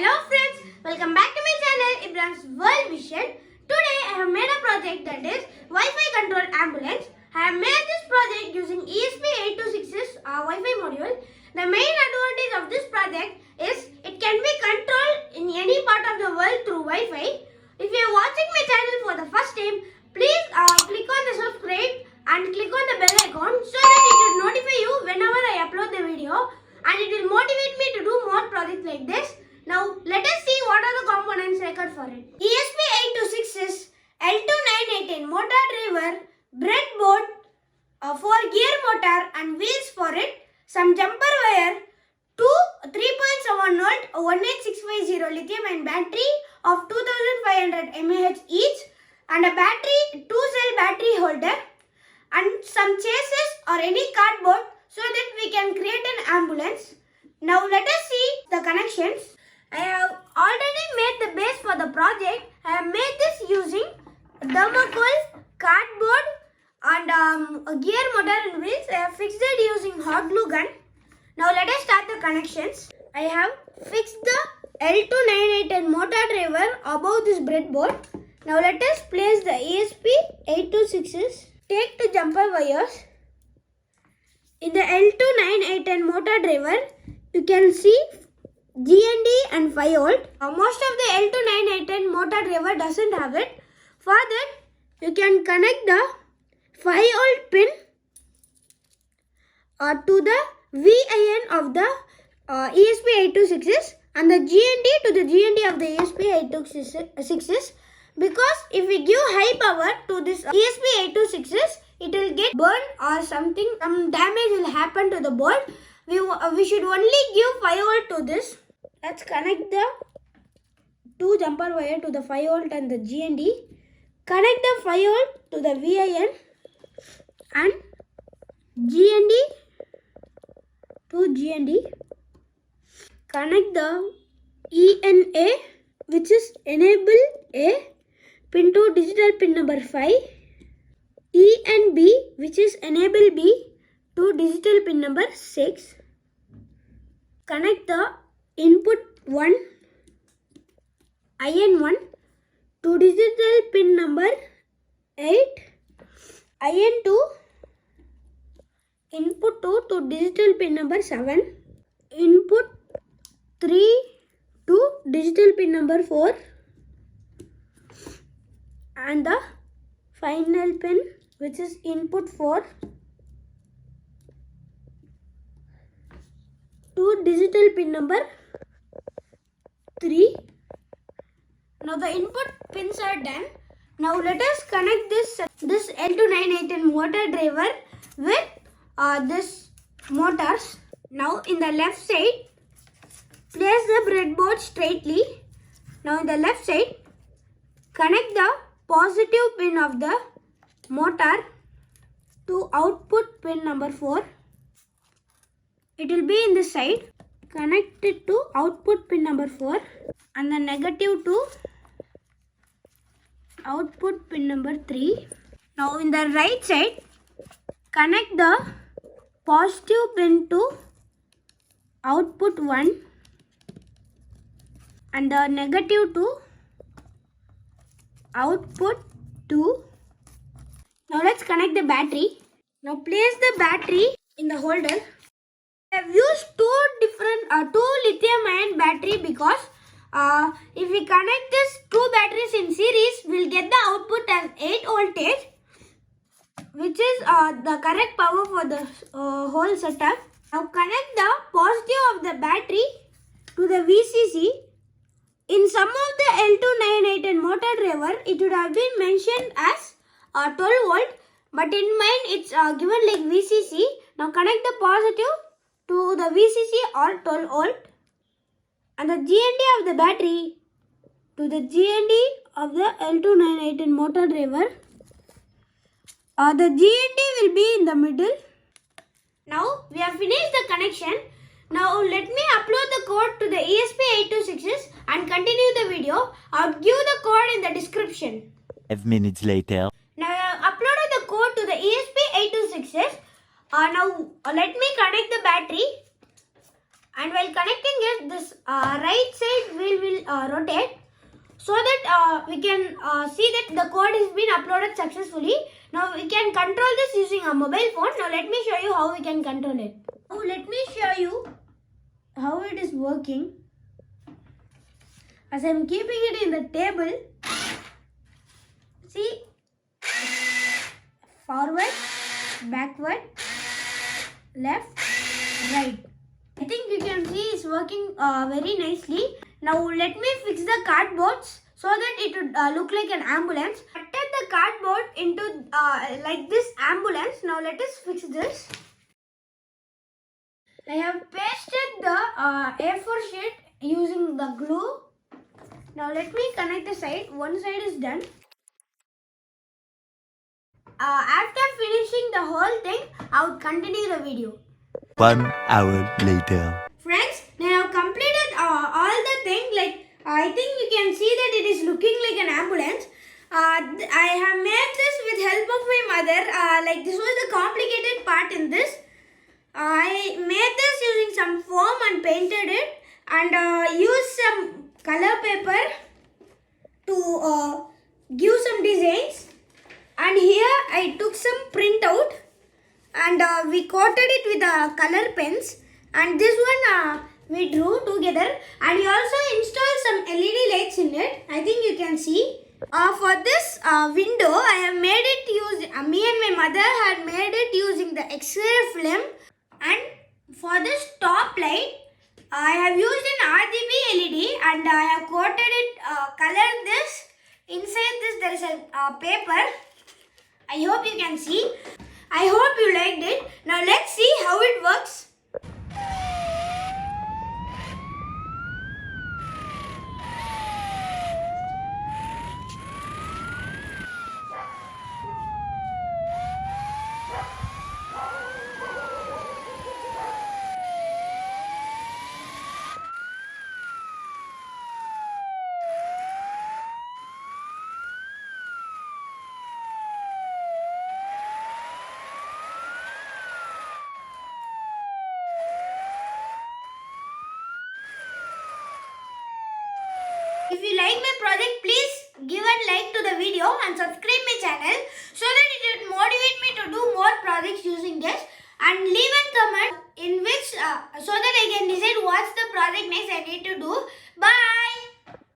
Hello friends, welcome back to my channel Ibrahim's World Vision. Today I have made a project that is Wi-Fi controlled ambulance. I have made this project using ESP8266 Wi-Fi module. The main advantage of this project is it can be controlled in any part of the world through Wi-Fi. If you are watching my channel for the first time, please click on the subscribe and click on the bell icon so that it will notify you whenever I upload the video, and it will motivate me to do more projects like this. Now let us see what are the components required for it. ESP8266 L2918 motor driver, breadboard for gear motor and wheels for it, some jumper wire, two 3.7 volt 18650 lithium ion battery of 2500 mAh each, and a battery 2-cell battery holder, and some chassis or any cardboard so that we can create an ambulance. Now let us see the connections. I have already made the base for the project. I have made this using thermocol, cardboard and a gear motor and wheels. I have fixed it using hot glue gun. Now let us start the connections. I have fixed the L2918 motor driver above this breadboard. Now let us place the ESP8266. Take two jumper wires. In the L2918 motor driver, you can see GND and 5 volt. Most of the L2918 motor driver doesn't have it. For that, you can connect the 5 volt pin to the VIN of the ESP8266 and the GND to the GND of the ESP8266. Because if we give high power to this ESP8266, it will get burned or something, some damage will happen to the board. We should only give 5 volt to this. Let's connect the two jumper wire to the 5 volt and the GND. Connect the 5 volt to the VIN and GND to GND. Connect the ENA, which is enable A, pin to digital pin number 5. ENB, which is enable B, to digital pin number 6. Connect the input 1, IN1, to digital pin number 8, IN2, input 2 to digital pin number 7, input 3 to digital pin number 4, and the final pin, which is input 4 to digital pin number 3. Now the input pins are done. Now let us connect this L2918 motor driver with this motors. Now in the left side, place the breadboard straightly. Now in the left side, connect the positive pin of the motor to output pin number 4. It will be in this side. Connect it to output pin number 4 and the negative to output pin number 3. Now in the right side, connect the positive pin to output 1 and the negative to output 2. Now let's connect the battery. Now place the battery in the holder. I have used two lithium ion battery because if we connect these two batteries in series, we'll get the output as 8 voltage, which is the correct power for the whole setup. Now connect the positive of the battery to the VCC. In some of the L2918 motor driver, it would have been mentioned as 12 volt, but in mine it's given like VCC. Now connect the positive to the VCC or 12 volt and the GND of the battery to the GND of the L2918 motor driver. The GND will be in the middle. Now we have finished the connection. Now let me upload the code to the ESP8266 and continue the video. I'll give the code in the description. 5 minutes later. Now I have uploaded the code to the ESP8266. Now let me connect the battery. And while connecting it, this right side wheel will rotate so that we can see that the code has been uploaded successfully. Now we can control this using a mobile phone. Now let me show you how we can control it. Now let me show you how it is working. As I am keeping it in the table, see, forward, backward, left, right. I think you can see it's working very nicely. Now let me fix the cardboards so that it would look like an ambulance. Cutted the cardboard into like this ambulance. Now let us fix this. I have pasted the A4 sheet using the glue. Now let me connect the side. One side is done. After finishing the whole thing, I would continue the video. 1 hour later. Friends, I have completed all the thing. Like I think you can see that it is looking like an ambulance. I have made this with help of my mother. Like this was the complicated part in this. I made this using some foam and painted it, and used some color paper to give some designs. And here I took some printout and we coated it with color pens, and this one we drew together, and we also installed some LED lights in it. I think you can see. For this window, I have made it me and my mother had made it using the X-ray film. And for this top light, I have used an RGB LED, and I have coated it, colored this. Inside this there is a paper. I hope you can see. I hope you liked it. Now let's see how it works. If you like my project, please give a like to the video and subscribe my channel so that it will motivate me to do more projects using this, and leave a comment in which so that I can decide what's the project next.